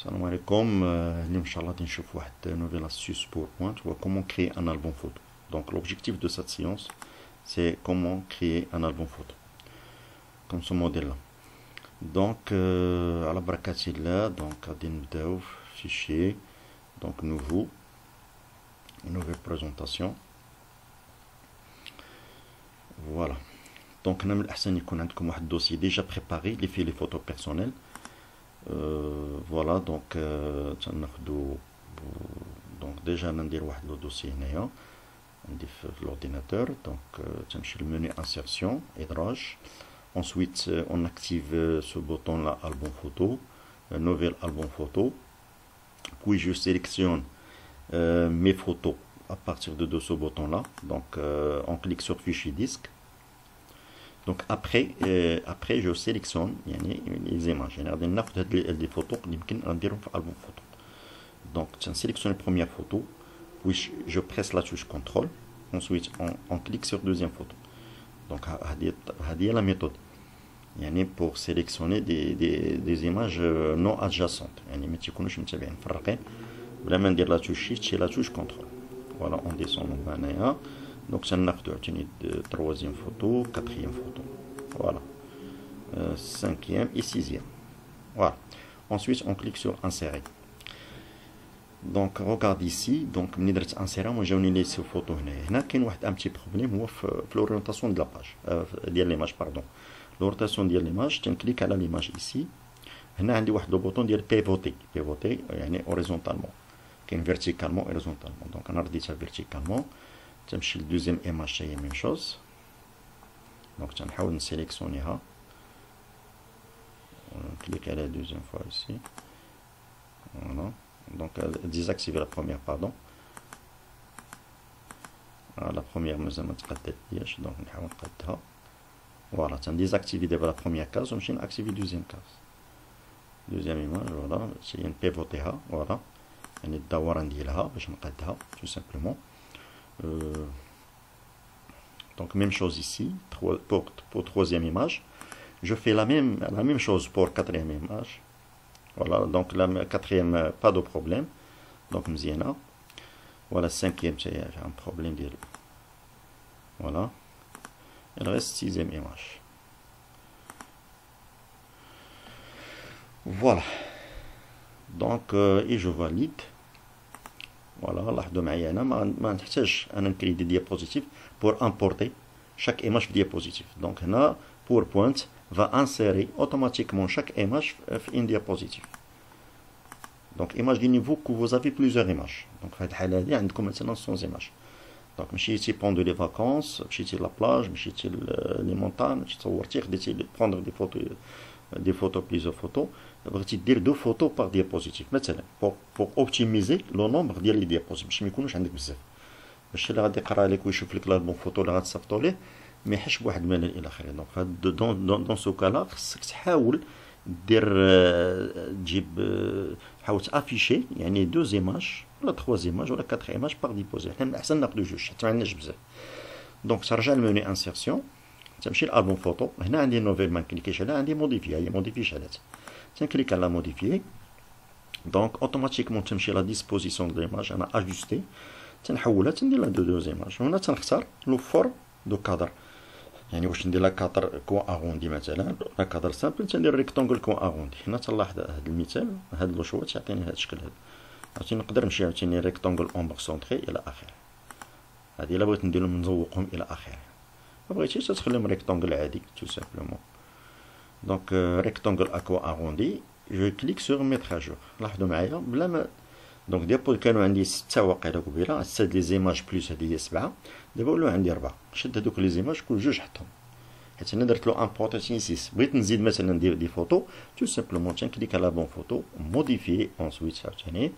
Salam alaikum, Inch'Allah, on va voir une nouvelle astuce pour Point, comment créer un album photo. Donc l'objectif de cette séance, c'est comment créer un album photo, comme ce modèle-là. Donc, à la brakatillah, donc, fichier, donc nouveau, une nouvelle présentation. Voilà. Donc, on a un dossier déjà préparé, les photos personnelles. Voilà, donc déjà on a le dossier sur l'ordinateur. Donc le menu insertion édrage. Ensuite on active ce bouton là, album photo, nouvel album photo. Puis je sélectionne mes photos à partir de ce bouton là. Donc on clique sur fichier disque. Donc après je sélectionne les images. Des photos qui sont album photo. Donc je sélectionne la première photo, puis je presse la touche contrôle. Ensuite on clique sur deuxième photo. Donc c'est la méthode pour sélectionner des images non adjacentes. ما تيكونوش متابعين مفرقين بلا ما ندير لا touche shift chez la touche contrôle. Voilà, on descend هنايا. Donc ça nous a troisième photo, quatrième photo, voilà, cinquième et sixième, voilà. Ensuite on clique sur insérer. Donc regarde ici, donc من درت insérer moi j'ai laissé photo هنا كاين واحد un petit problème هو في l'orientation de la page ديال l'image, pardon. L'orientation ديال l'image, تنكليك على l'image ici. هنا عندي واحد لو بوطون ديال pivoter يعني horizontalement, كاين verticalement et horizontalement. Donc انا رديتها verticalement. تمشي لدوزيام ايماج هي ميم شوز. دونك تنحاول نسيليكسيونيها ونكليك على دوزيام فوا ici. Voilà. Donc désactiver la première, pardon. La première مازال ما تقدرتش, دونك نحاول نقدها. فوالا تنديزاكتيفي دابا لا بروميير كاز ونمشي ناكتيفي دوزيام كاز, دوزيام ايماج. فوالا نسيي نبيفوتيها, فوالا يعني الدوران ديالها باش نقدها tout simplement. Donc même chose ici pour troisième image. Je fais la même chose pour quatrième image. Voilà, donc la quatrième pas de problème, donc mziana. Voilà, cinquième j'ai un problème de, voilà. Il reste sixième image. Voilà, donc et je valide. Voilà, لاحظوا معايا انا ما نحتاجش انا نكري دي ديابوزيتيف pour importer chaque image في diapositive. Donc هنا PowerPoint va insérer automatiquement chaque image في une diapositive. Donc imaginez-vous que vous avez plusieurs images. Donc في هذه الحالة هذه عندكم مثلا 100 images. Donc مشيتي pendant les vacances, مشيتي لا بلاج, مشيتي لي مونتان, مشيتي تصورتي, خديتي prendre des photos, plusieurs photos. بغيتي دير دو فوتو بار ديابوزيتيف مثلا pour optimiser لو نومبر ديال لي ديابوزيتيف باش ما يكونوش عندك بزاف, باش اللي غادي يقرا لك ويشوف لك الالبوم فوتو اللي غتصيفطو ليه ما يحسش بواحد الملل الى اخره. دونك دون سو كالا خصك تحاول دير تجيب تحاول تافيشي يعني دو ايماج ولا تخوا ايماج ولا كاتر ايماج بار ديبوزي. حنا من الاحسن ناخذ جوج حتى ما عندناش بزاف. دونك ترجع للمنيو انسيرسيون, تمشي لالبوم فوتو. هنا عندي نوفيل ما نكليكيش عليها, عندي موديفي, هي موديفي شالات. تنكليك على موديفيي. دونك اوتوماتيكمون تمشي لا ديسبوزيسيون دو ليماج, انا اجوستي تنحولها تندير لها دو ايماج. هنا تنختار لو فور دو كادر, يعني واش ندير لا كادر كون اغوندي مثلا لا كادر سامبل تندير ريكتونغل كون اغوندي. هنا تلاحظ هذا المثال, هذا لو شوا تعطيني هذا الشكل هذا. عرفتي نقدر نمشي عاوتاني ريكتونغل اون سونطري الى اخره. هذه الا بغيت نديرهم نزوقهم الى اخره. ما بغيتيش تخليهم ريكتونغل عادي تو سامبلومون. دونك ريكتونغل اكوا اغوندي, جو كليك سور ميتر ا جور. لاحظوا معايا بلا ما دونك ديابو كانوا عندي 6 واقيلا قبيله, 6 لي زيماج بلس هذه هي 7, دابا ولاو عندي 4. شد هذوك لي زيماج كل جوج حطهم, حيت انا درت له امبورتاسيون 6. بغيت نزيد مثلا ندير دي فوتو تو سامبلومون تنكليك على بون فوتو, موديفي انسويت عاوتاني,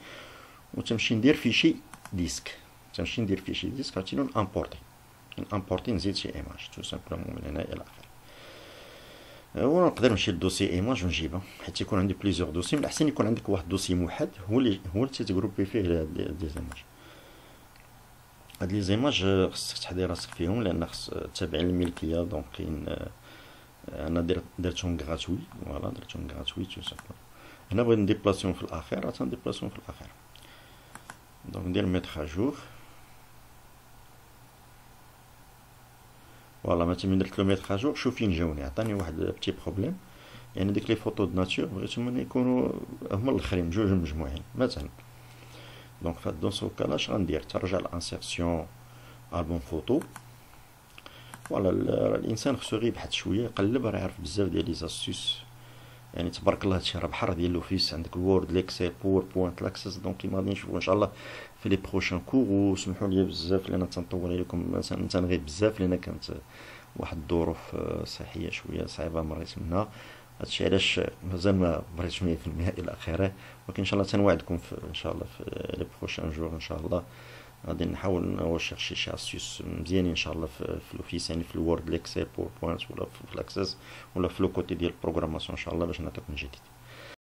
وتمشي ندير فيشي ديسك. تمشي ندير فيشي ديسك عاوتاني امبورتي نزيد شي ايماج تو سامبلومون من هنا الى اخره. ونقدر نمشي للدوسي ايماج ونجيبها, حيت يكون عندي بليزيور دوسي. من الاحسن يكون عندك واحد دوسي موحد هو اللي تجروبي فيه دي زيماج. هاد لي زيماج خصك تحضي راسك فيهم لان خص تابع الملكيه. دونك كاين انا درتهم غراتوي, فوالا درتهم غراتوي تو سامبل. هنا بغيت نديبلاسيهم في الاخير، راه تنديبلاسيهم في الاخير. دونك ندير ميتر اجور. فوالا مثلا من درت لو ميتر اجور، شوف فين جاوني، عطاني واحد بتي بروبليم. يعني ديك لي فوتو دو ناتور بغيتهم يكونوا هما الاخرين بجوج مجموعين مثلا. دونك فهاد دون سو كالا اش غندير؟ ترجع لانسيرسيون البوم فوتو. فوالا الانسان خصو غير يبحث شويه يقلب، راه يعرف بزاف ديال لي زاستوس. يعني تبارك الله هادشي راه بحر ديال لوفيس، عندك الوورد، ليكسيل، باوربوينت، لاكسس. دونك كيما غادي نشوفو ان شاء الله في لي بروشان كور. وسمحوا لي بزاف لان تنطول عليكم، تنغيب بزاف لان كانت واحد الظروف صحيه شويه صعيبه مريت منها. هادشي علاش مازال ما بريتش 100% الى اخره. ولكن ان شاء الله تنوعدكم ان شاء الله في لي بروشان جور ان شاء الله غادي نحاول نشيرشي شي اسيوس مزيانين ان شاء الله في لوفيس، يعني في الوورد، ليكسيل، باوربوينت، ولا في الاكسس، ولا في لو كوتي ديال البروغراماسيون ان شاء الله باش نعطيكم جديد.